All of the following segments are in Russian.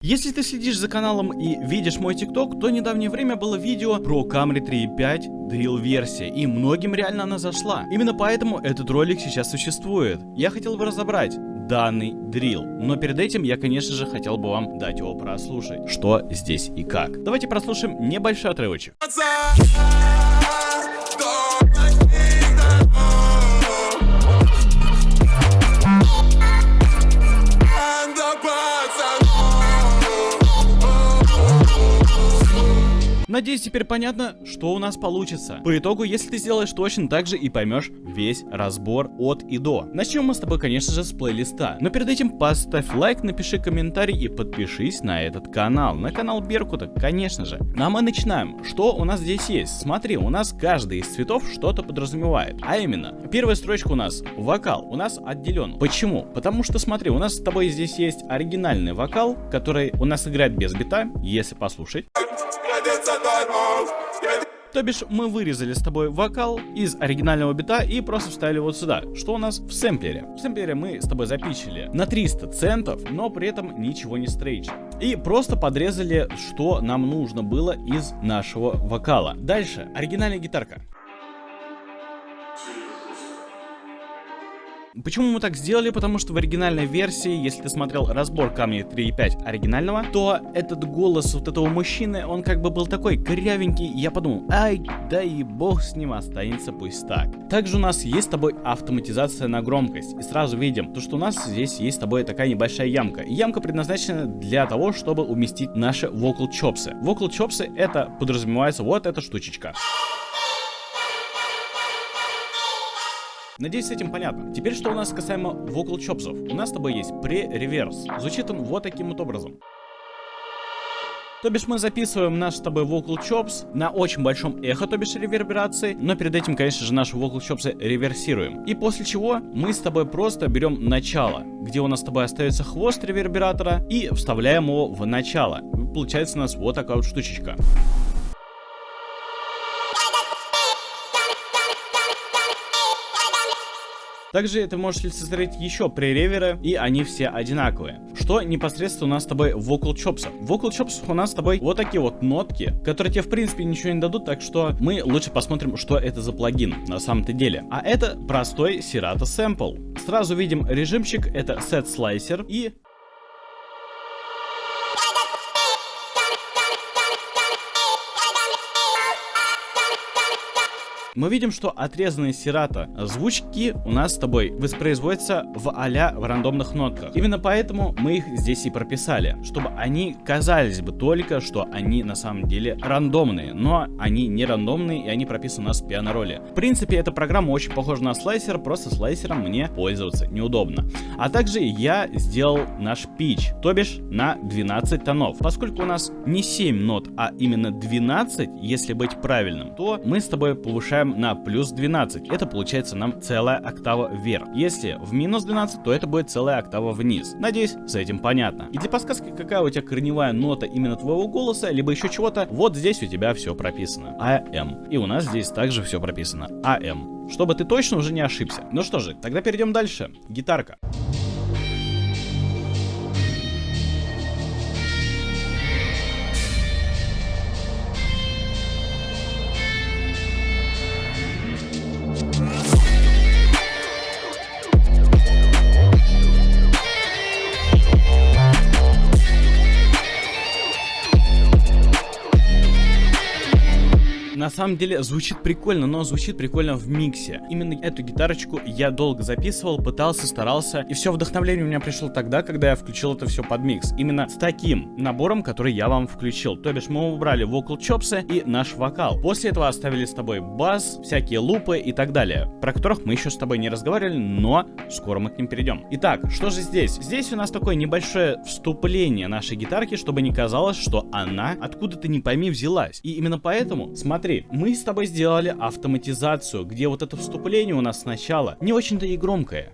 Если ты следишь за каналом и видишь мой ТикТок, то в недавнее время было видео про Camry 3.5 Drill версия, и многим реально она зашла. Именно поэтому этот ролик сейчас существует. Я хотел бы разобрать данный дрил, но перед этим я, конечно же, хотел бы вам дать его прослушать, что здесь и как. Давайте прослушаем небольшой отрывочек. Надеюсь, теперь понятно, что у нас получится. По итогу, если ты сделаешь точно так же и поймешь весь разбор от и до. Начнем мы с тобой, конечно же, с плейлиста. Но перед этим поставь лайк, напиши комментарий и подпишись на этот канал. На канал Беркута, конечно же. Ну а мы начинаем. Что у нас здесь есть? Смотри, у нас каждый из цветов что-то подразумевает. А именно, первая строчка у нас вокал. У нас отделен. Почему? Потому что, смотри, у нас с тобой здесь есть оригинальный вокал, который у нас играет без бита, если послушать. То бишь мы вырезали с тобой вокал из оригинального бита и просто вставили вот сюда. Что у нас в сэмплере? В сэмплере мы с тобой запичили на 300 центов, но при этом ничего не стрейчим. И просто подрезали, что нам нужно было из нашего вокала. Дальше, оригинальная гитарка. Почему мы так сделали? Потому что в оригинальной версии, если ты смотрел разбор Camry 3.5 оригинального, то этот голос вот этого мужчины, он как бы был такой корявенький. Я подумал, ай, да и бог с ним, останется пусть так. Также у нас есть с тобой автоматизация на громкость. И сразу видим, то, что у нас здесь есть с тобой такая небольшая ямка. И ямка предназначена для того, чтобы уместить наши vocal chops'ы. Vocal chops'ы это подразумевается вот эта штучечка. Надеюсь, с этим понятно. Теперь, что у нас касаемо vocal chops'ов. У нас с тобой есть pre-reverse. Звучит он вот таким вот образом. То бишь мы записываем наш с тобой vocal chops на очень большом эхо, то бишь реверберации, но перед этим, конечно же, наши vocal chops'ы реверсируем. И после чего мы с тобой просто берем начало, где у нас с тобой остается хвост ревербератора, и вставляем его в начало. Получается у нас вот такая вот штучечка. Также ты можешь лицезреть еще пререверы, и они все одинаковые. Что непосредственно у нас с тобой в vocal chops'ах? В vocal chops'ах у нас с тобой вот такие вот нотки, которые тебе в принципе ничего не дадут, так что мы лучше посмотрим, что это за плагин на самом-то деле. А это простой Serato Sample. Сразу видим режимчик, это Set Slicer и... Мы видим, что отрезанные Serato звучки у нас с тобой воспроизводятся в а-ля в рандомных нотках. Именно поэтому мы их здесь и прописали, чтобы они казались бы только, что они на самом деле рандомные, но они не рандомные, и они прописаны у нас в пиано-роле. В принципе, эта программа очень похожа на слайсер, просто слайсером мне пользоваться неудобно. А также я сделал наш питч, то бишь на 12 тонов. Поскольку у нас не 7 нот, а именно 12, если быть правильным, то мы с тобой повышаем на плюс 12. Это получается нам целая октава вверх. Если в минус 12, то это будет целая октава вниз. Надеюсь, с этим понятно. И для подсказки, какая у тебя корневая нота именно твоего голоса, либо еще чего-то, вот здесь у тебя все прописано. АМ. И у нас здесь также все прописано. АМ. Чтобы ты точно уже не ошибся. Ну что же, тогда перейдем дальше. Гитарка. На самом деле звучит прикольно, но звучит прикольно в миксе. Именно эту гитарочку я долго записывал, пытался, старался, и все вдохновление у меня пришло тогда, когда я включил это все под микс. Именно с таким набором, который я вам включил. То бишь мы убрали vocal chops'ы и наш вокал. После этого оставили с тобой бас, всякие лупы и так далее, про которых мы еще с тобой не разговаривали, но скоро мы к ним перейдем. Итак, что же здесь? Здесь у нас такое небольшое вступление нашей гитарки, чтобы не казалось, что она откуда-то не пойми взялась. И именно поэтому, смотри, мы с тобой сделали автоматизацию, где вот это вступление у нас сначала не очень-то и громкое.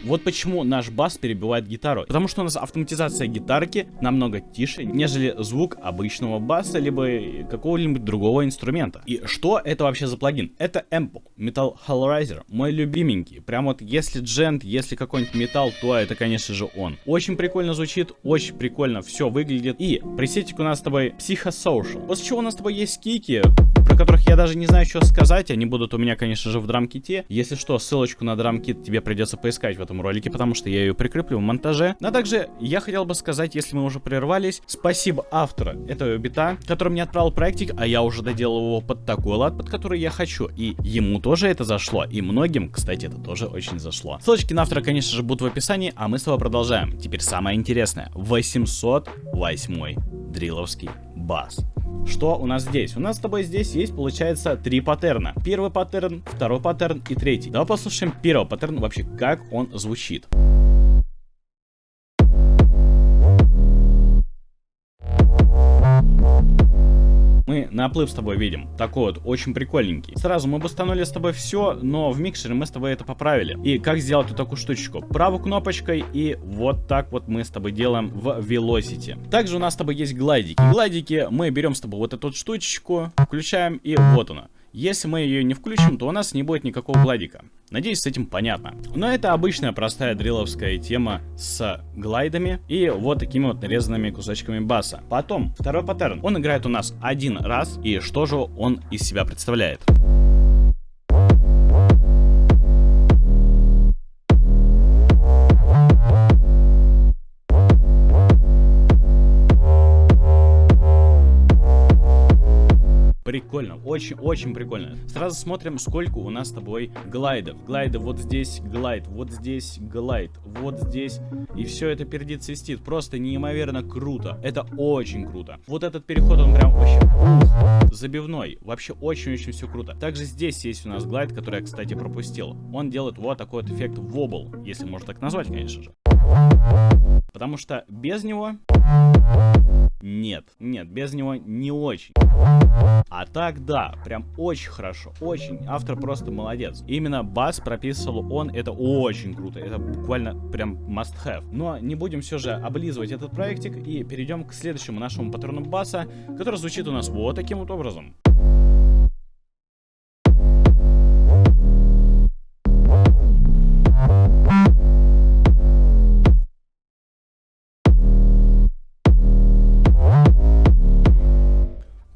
Вот почему наш бас перебивает гитару. Потому что у нас автоматизация гитарки намного тише, нежели звук обычного баса, либо какого-нибудь другого инструмента. И что это вообще за плагин? Это Ample Metal Holorizer, мой любименький. Прям вот если джент, если какой-нибудь металл, то это, конечно же, он. Очень прикольно звучит, очень прикольно все выглядит. И пресетик у нас с тобой Psychosocial. После чего у нас с тобой есть кики, про которых я даже не знаю, что сказать. Они будут у меня, конечно же, в драмките. Если что, ссылочку на драмкит тебе придется поискать в этом ролике, потому что я ее прикреплю в монтаже. Но также я хотел бы сказать, если мы уже прервались, спасибо автора этого бита, который мне отправил проектик, а я уже доделал его под такой лад, под который я хочу. И ему тоже это зашло, и многим, кстати, это тоже очень зашло. Ссылочки на автора, конечно же, будут в описании, а мы с тобой продолжаем. Теперь самое интересное. 808 дрилловский бас. Что у нас здесь? У нас с тобой здесь есть, получается, 3 паттерна. Первый паттерн, второй паттерн и третий. Давай послушаем первый паттерн, вообще, как он звучит. Мы наплыв с тобой видим, такой вот, очень прикольненький. Сразу мы бустанули с тобой все, но в микшере мы с тобой это поправили. И как сделать вот такую штучку? Правой кнопочкой, и вот так вот мы с тобой делаем в Velocity. Также у нас с тобой есть глайдики. Глайдики мы берем с тобой вот эту вот штучку, включаем, и вот она. Если мы ее не включим, то у нас не будет никакого глайдика. Надеюсь, с этим понятно. Но это обычная простая дрилловская тема с глайдами и вот такими вот нарезанными кусочками баса. Потом, второй паттерн. Он играет у нас один раз, и что же он из себя представляет? Прикольно, очень-очень прикольно. Сразу смотрим, сколько у нас с тобой глайдов. Глайды вот здесь глайд, вот здесь глайд, вот здесь. И все это пердит, свистит. Просто неимоверно круто. Это очень круто. Вот этот переход, он прям вообще забивной. Вообще очень-очень все круто. Также здесь есть у нас глайд, который я, кстати, пропустил. Он делает вот такой вот эффект вобл, если можно так назвать, конечно же. Потому что без него... Нет, без него не очень. А так да, прям очень хорошо, очень. Автор просто молодец. Именно бас прописывал он, это очень круто. Это буквально прям must have. Но не будем все же облизывать этот проектик и перейдем к следующему нашему паттерну баса, который звучит у нас вот таким вот образом.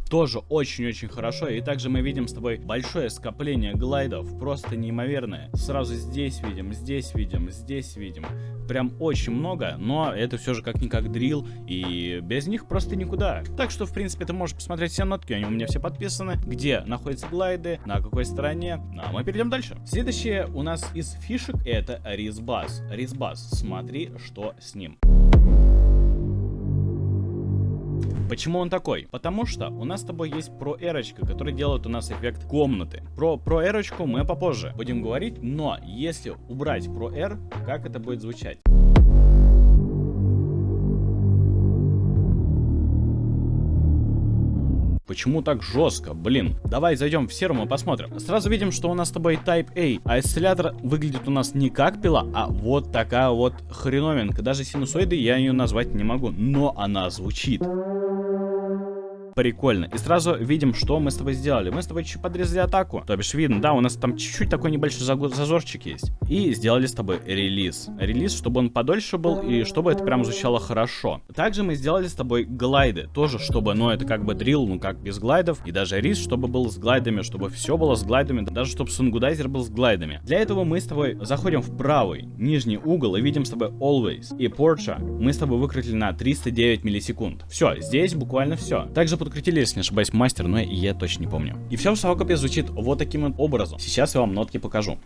Тоже очень-очень хорошо. И также мы видим с тобой большое скопление глайдов. Просто неимоверное. Сразу здесь видим, здесь видим, здесь видим. Прям очень много. Но это все же как-никак дрилл. И без них просто никуда. Так что, в принципе, ты можешь посмотреть все нотки. Они у меня все подписаны. Где находятся глайды, на какой стороне. А мы перейдем дальше. Следующее у нас из фишек это ризбас. Ризбас. Смотри, что с ним. Почему он такой? Потому что у нас с тобой есть Pro-эрочка, который делает у нас эффект комнаты. Про Pro-эрочку мы попозже будем говорить, но если убрать Pro-эр, как это будет звучать? Почему так жестко? Блин. Давай зайдем в серум и посмотрим. Сразу видим, что у нас с тобой Type A, а осциллятор выглядит у нас не как пила, а вот такая вот хреновинка. Даже синусоиды я ее назвать не могу, но она звучит. Прикольно. И сразу видим, что мы с тобой сделали. Мы с тобой чуть подрезали атаку. То бишь видно, да, у нас там чуть-чуть такой небольшой зазорчик есть. И сделали с тобой релиз. Релиз, чтобы он подольше был и чтобы это прям звучало хорошо. Также мы сделали с тобой глайды. Тоже, чтобы, ну, это как бы дрилл, ну, как без глайдов. И даже рис, чтобы был с глайдами, чтобы все было с глайдами. Даже чтобы сунгудайзер был с глайдами. Для этого мы с тобой заходим в правый нижний угол и видим с тобой always. И Porsche мы с тобой выкрутили на 309 миллисекунд. Все, здесь буквально все. Также подкрутили, если не ошибаюсь, мастер, но я точно не помню. И все в совокупе звучит вот таким вот образом. Сейчас я вам нотки покажу.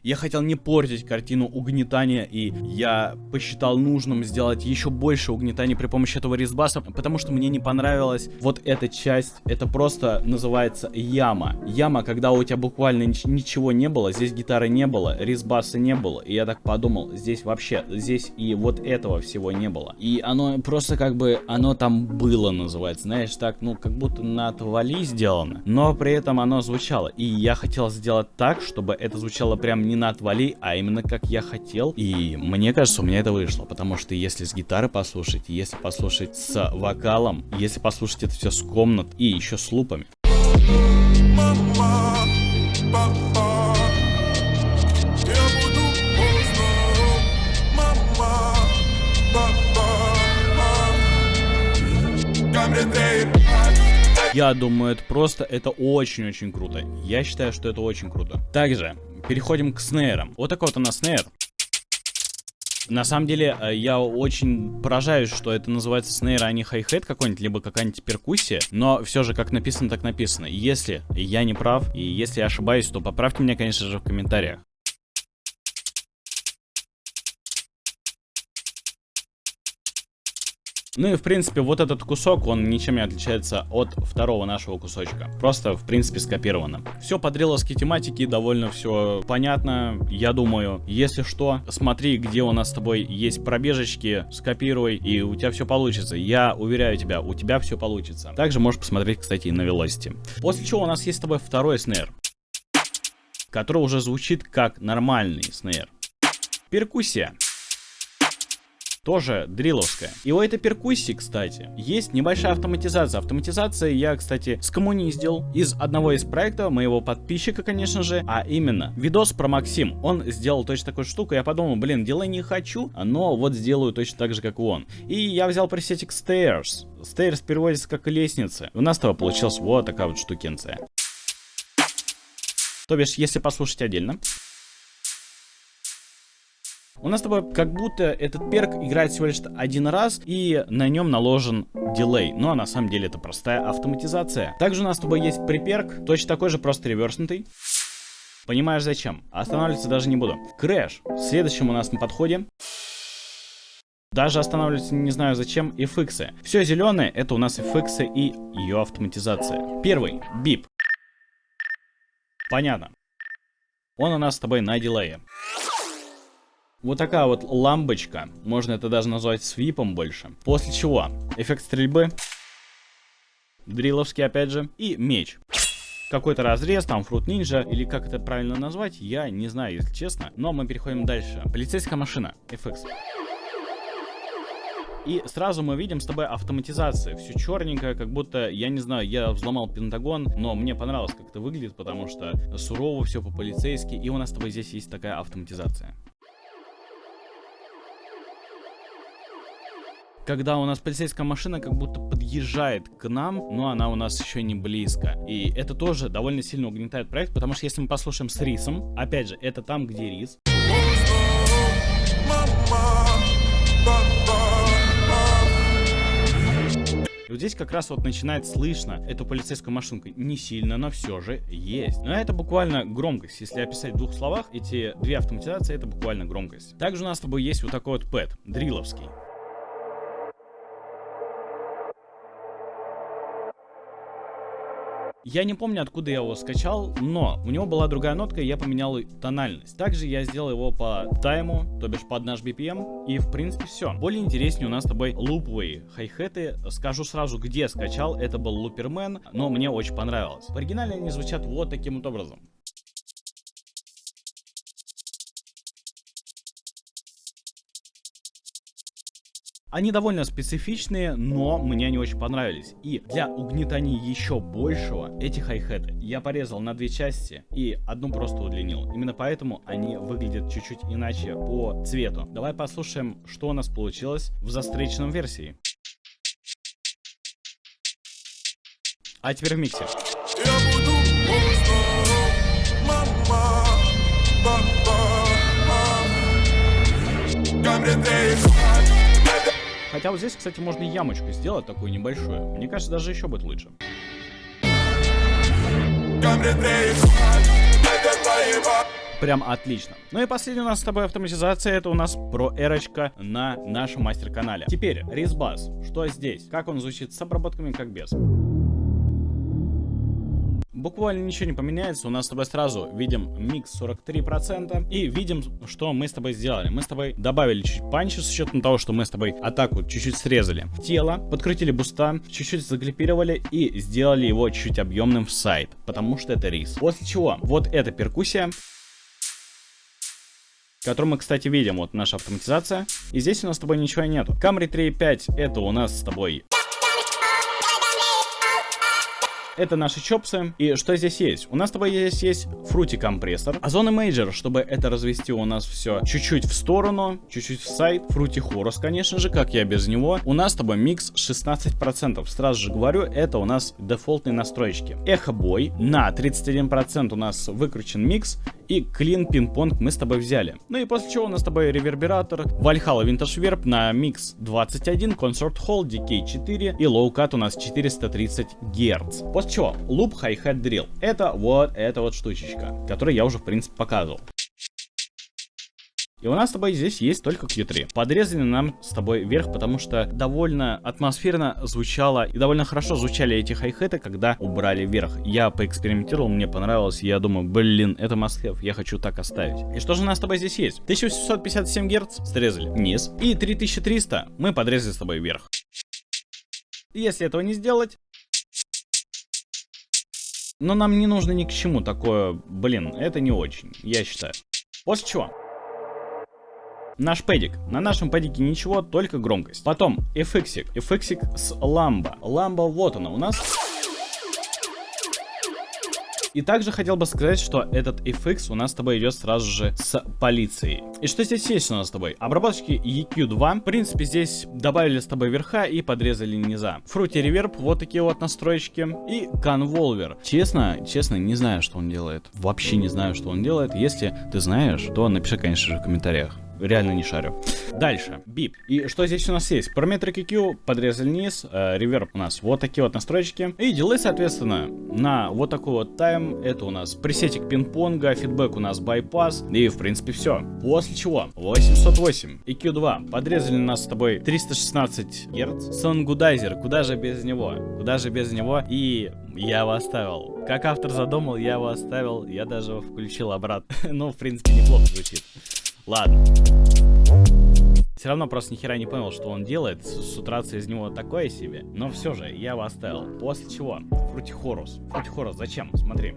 Я хотел не портить картину угнетания, и я посчитал нужным сделать еще больше угнетания при помощи этого резбаса, потому что мне не понравилась вот эта часть. Это просто называется яма. Яма, когда у тебя буквально ничего не было, здесь гитары не было, резбаса не было. И я так подумал, здесь вообще, здесь и вот этого всего не было. И оно просто как бы, оно там было, называется, знаешь, так, ну, как будто на отвали сделано, но при этом оно звучало. И я хотел сделать так, чтобы это звучало прям не на отвали, а именно как я хотел. И мне кажется, у меня это вышло, потому что если с гитары послушать, если послушать с вокалом, если послушать это все с комнат и еще с лупами. Я думаю, это очень-очень круто. Я считаю, что это очень круто. Также переходим к снейрам. Вот такой вот у нас снейр. На самом деле, я очень поражаюсь, что это называется снейр, а не хай-хет какой-нибудь, либо какая-нибудь перкуссия. Но все же, как написано, так написано. Если я не прав, и если я ошибаюсь, то поправьте меня, конечно же, в комментариях. Ну и в принципе вот этот кусок, он ничем не отличается от второго нашего кусочка. Просто в принципе скопировано. Все по дрилловской тематике, довольно все понятно. Я думаю, если что, смотри, где у нас с тобой есть пробежечки, скопируй, и у тебя все получится. Я уверяю тебя, у тебя все получится. Также можешь посмотреть, кстати, и на Velocity. После чего у нас есть с тобой второй снейр, который уже звучит как нормальный снейр. Перкуссия. Тоже дрилловская. И у этой перкуссии, кстати, есть небольшая автоматизация. Автоматизация я, кстати, скоммуниздил из одного из проектов моего подписчика, конечно же, а именно видос про Максим. Он сделал точно такую штуку, я подумал, блин, делай не хочу, но вот сделаю точно так же, как и он. И я взял пресетик Stairs. Stairs переводится как лестница. У нас с тобой получилась вот такая вот штукенция. То бишь, если послушать отдельно, у нас с тобой как будто этот перк играет всего лишь один раз, и на нем наложен дилей. Ну а на самом деле это простая автоматизация. Также у нас с тобой есть приперк, точно такой же, просто реверснутый. Понимаешь зачем? Останавливаться даже не буду. Крэш. Следующим у нас на подходе. Даже останавливаться не знаю зачем. FX. Все зеленое это у нас FX и ее автоматизация. Первый. Бип. Понятно. Он у нас с тобой на дилее. Вот такая вот лампочка, можно это даже назвать свипом больше. После чего эффект стрельбы, дрилловский опять же, и меч. Какой-то разрез, там Fruit Ninja, или как это правильно назвать, я не знаю, если честно. Но мы переходим дальше. Полицейская машина, FX. И сразу мы видим с тобой автоматизацию. Все черненькое, как будто, я не знаю, я взломал Пентагон, но мне понравилось, как это выглядит, потому что сурово все по-полицейски. И у нас с тобой здесь есть такая автоматизация. Когда у нас полицейская машина как будто подъезжает к нам, но она у нас еще не близко. И это тоже довольно сильно угнетает проект, потому что если мы послушаем с рисом, опять же, это там, где рис. И вот здесь как раз вот начинает слышно эту полицейскую машинку. Не сильно, но все же есть. Но это буквально громкость. Если описать в двух словах, эти две автоматизации, это буквально громкость. Также у нас с тобой есть вот такой вот пэд, дрилловский. Я не помню, откуда я его скачал, но у него была другая нотка, и я поменял тональность. Также я сделал его по тайму, то бишь под наш BPM, и в принципе все. Более интереснее у нас с тобой луповые хай-хеты. Скажу сразу, где скачал, это был Лупермен, но мне очень понравилось. В оригинале они звучат вот таким вот образом. Они довольно специфичные, но мне они очень понравились. И для угнетания еще большего эти хай-хеты я порезал на две части и одну просто удлинил. Именно поэтому они выглядят чуть-чуть иначе по цвету. Давай послушаем, что у нас получилось в застреченном версии. А теперь в миксе. Хотя вот здесь, кстати, можно ямочку сделать такую небольшую. Мне кажется, даже еще будет лучше. Прям отлично. Ну и последняя у нас с тобой автоматизация, это у нас проэрочка на нашем мастер-канале. Теперь ризбас. Что здесь? Как он звучит с обработками, как без? Буквально ничего не поменяется, у нас с тобой сразу видим микс 43% и видим, что мы с тобой сделали. Мы с тобой добавили чуть панча с учетом того, что мы с тобой атаку чуть-чуть срезали. Тело, подкрутили буста, чуть-чуть заклипировали и сделали его чуть объемным в сайт, потому что это риз. После чего вот эта перкуссия, которую мы, кстати, видим, вот наша автоматизация. И здесь у нас с тобой ничего нету. Camry 3.5 это у нас с тобой... Это наши чопсы. И что здесь есть? У нас с тобой здесь есть фрути компрессор. Озон Major, чтобы это развести, у нас все чуть-чуть в сторону, чуть-чуть в сайт. Фрути Хорус, конечно же, как я без него. У нас с тобой микс 16%. Сразу же говорю, это у нас дефолтные настройки. Эхо бой на 31% у нас выкручен микс. И клин пинг-понг мы с тобой взяли. Ну и после чего у нас с тобой ревербератор, Valhalla Vintage Verb на микс 21, Concert Hall, Decay 4 и Low Cut у нас 430 Гц. После чего Loop Hi-Hat Drill. Это вот эта вот штучечка, которую я уже в принципе показывал. И у нас с тобой здесь есть только Q3. Подрезали нам с тобой вверх, потому что довольно атмосферно звучало и довольно хорошо звучали эти хай-хеты, когда убрали вверх. Я поэкспериментировал, мне понравилось, я думаю, блин, это must-have, я хочу так оставить. И что же у нас с тобой здесь есть? 1857 Гц срезали низ, и 3300 мы подрезали с тобой вверх. Если этого не сделать... Но нам не нужно ни к чему такое, блин, это не очень, я считаю. После чего... Наш пэдик. На нашем пэдике ничего, только громкость. Потом FX-ик. FX-ик с ламбо. Ламбо вот она у нас. И также хотел бы сказать, что этот FX у нас с тобой идет сразу же с полицией. И что здесь есть у нас с тобой? Обработчики EQ2. В принципе, здесь добавили с тобой верха и подрезали низа. Fruity Reverb, вот такие вот настроечки. И Convolver. Честно, не знаю, что он делает. Вообще не знаю, что он делает. Если ты знаешь, то напиши, конечно же, в комментариях. Реально не шарю. Дальше, бип. И что здесь у нас есть? Parametric EQ, подрезали низ, реверб у нас вот такие вот настройки. И дилей, соответственно, на вот такой вот тайм. Это у нас пресетик пинг-понга, фидбэк у нас байпас. И в принципе все. После чего 808, EQ2, подрезали нас с тобой 316 Гц. Сонгудайзер, куда же без него? Куда же без него? И я его оставил. Как автор задумал, я его оставил. Я даже его включил обратно. Ну, в принципе, неплохо звучит. Ладно. Все равно просто ни хера не понял, что он делает. Сутрация из него такое себе. Но все же, я его оставил. После чего? Fruity Horus. Fruity Horus зачем? Смотри.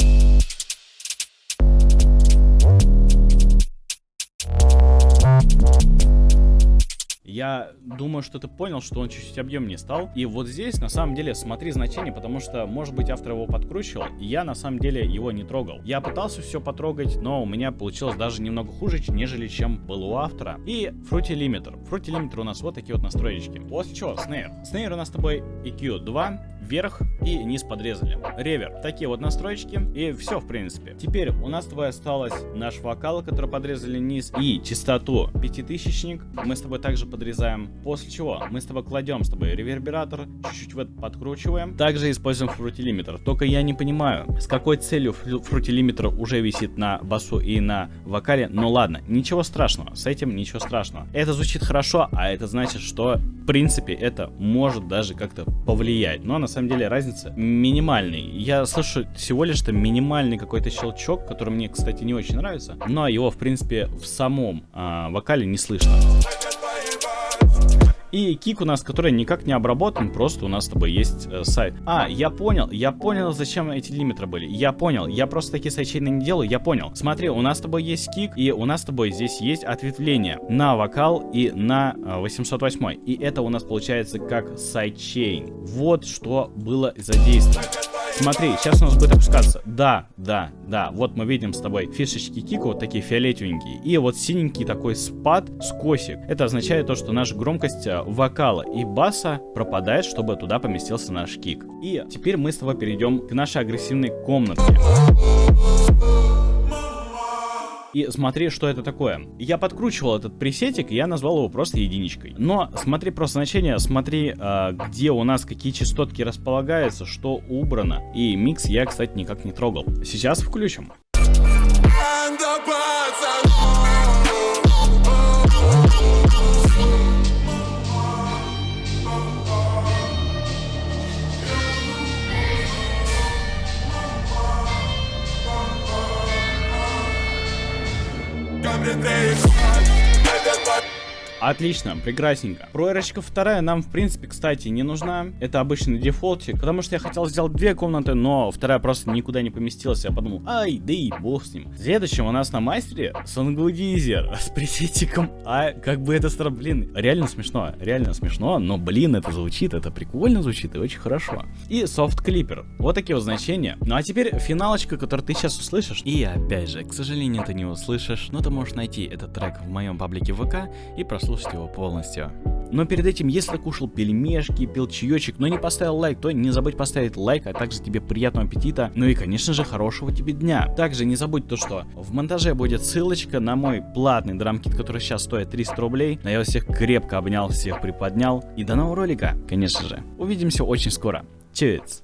Я думаю, что ты понял, что он чуть-чуть объемнее стал. И вот здесь, на самом деле, смотри значение, потому что, может быть, автор его подкручивал, и я, на самом деле, его не трогал. Я пытался все потрогать, но у меня получилось даже немного хуже, нежели чем было у автора. И Fruity Limiter. Fruity Limiter у нас вот такие вот настроечки. После чего? Снейр. Снейр у нас с тобой EQ2, вверх и низ подрезали. Ревер. Такие вот настроечки. И все, в принципе. Теперь у нас с тобой осталось наш вокал, который подрезали низ, и частоту 5000-ник. Мы с тобой также подрезаем. После чего мы с тобой кладем с тобой ревербератор, чуть-чуть в это подкручиваем. Также используем Fruity Limiter. Только я не понимаю, с какой целью Fruity Limiter уже висит на басу и на вокале. Но ладно, ничего страшного. С этим ничего страшного. Это звучит хорошо, а это значит, что в принципе это может даже как-то повлиять. Но на самом деле разница минимальная. Я слышу всего лишь минимальный какой-то щелчок, который мне, кстати, не очень нравится. Но его, в принципе, в самом вокале не слышно. И кик у нас, который никак не обработан, просто у нас с тобой есть сайт. Я понял, зачем эти лимитеры были. Я понял, я просто такие сайдчейны не делаю, я понял. Смотри, у нас с тобой есть кик, и у нас с тобой здесь есть ответвление на вокал и на 808. И это у нас получается как сайдчейн. Вот что было задействовано. Смотри, сейчас у нас будет опускаться. Да. Вот мы видим с тобой фишечки кика, вот такие фиолетовенькие. И вот синенький такой спад, скосик. Это означает то, что наша громкость вокала и баса пропадает, чтобы туда поместился наш кик. И теперь мы с тобой перейдем к нашей агрессивной комнатке. И смотри, что это такое. Я подкручивал этот пресетик, и я назвал его просто единичкой. Но смотри просто значение, смотри, где у нас какие частотки располагаются, что убрано. И микс я, кстати, никак не трогал. Сейчас включим. Отлично, прекрасненько. Проверочка вторая нам, в принципе, кстати, не нужна. Это обычный дефолтик, потому что я хотел сделать 2 комнаты, но вторая просто никуда не поместилась. Я подумал, ай, да и бог с ним. Следующим у нас на мастере Сонгудизер с пресетиком. А как бы это странно, блин, реально смешно, но, блин, это звучит, это прикольно звучит и очень хорошо. И Soft Clipper. Вот такие вот значения. Ну а теперь финалочка, которую ты сейчас услышишь. И опять же, к сожалению, ты не услышишь, но ты можешь найти этот трек в моем паблике ВК и прослушать его полностью. Но перед этим, если ты кушал пельмешки, пил чаечек, но не поставил лайк, то не забудь поставить лайк, а также тебе приятного аппетита, ну и, конечно же, хорошего тебе дня. Также не забудь то, что в монтаже будет ссылочка на мой платный драмкит, который сейчас стоит 300 рублей. Но я вас всех крепко обнял, всех приподнял. И до нового ролика, конечно же. Увидимся очень скоро. Чаец!